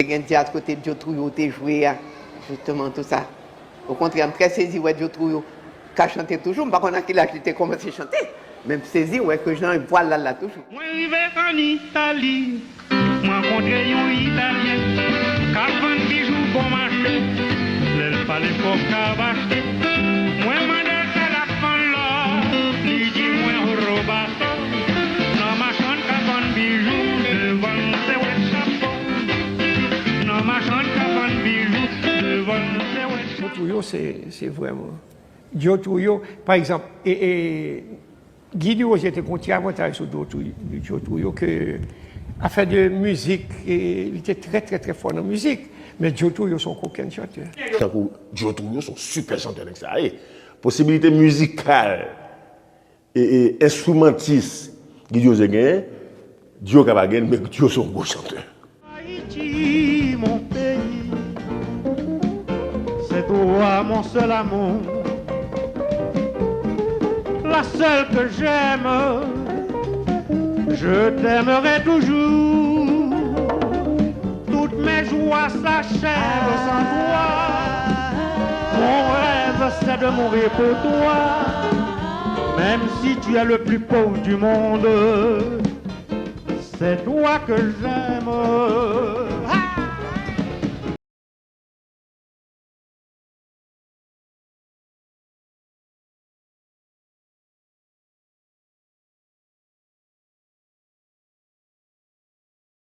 Il y a un théâtre côté de Diotrouillot, t'es joué, justement tout ça. Au contraire, je suis très saisi ouais Diotrouillot, qu'a chanté toujours, par contre, qu'il a commencé à chanter. Même saisi ouais que j'en vois là toujours. Moi arrivé en Italie, moi rencontré un Italien, qu'a vendu bijoux bon marché, l'elle fallait pour qu'a acheté. Moi mandé c'est la fin là, lui dit moi robato, non ma chante qu'a vendu bijoux, devant c'est ouais chapeau. Non ma chante qu'a vendu bijoux, devant c'est ouais chapeau. Diotrouillot c'est vraiment Diotrouillot par exemple et Guy était contre avantage sur Diotrouillot que à faire de musique et il était très fort dans la musique mais Diotrouillot sont aucun chanteur. Diotrouillot sont super chanteurs avec ça. Possibilité musicale et instrumentiste Guy gagné, Dio Kabaguen mais Dio sont gros chanteurs. Haïti, mon pays, c'est toi mon seul amour, la seule que j'aime, je t'aimerai toujours. Toutes mes joies s'achèvent sans toi, mon rêve c'est de mourir pour toi, même si tu es le plus pauvre du monde, c'est toi que j'aime.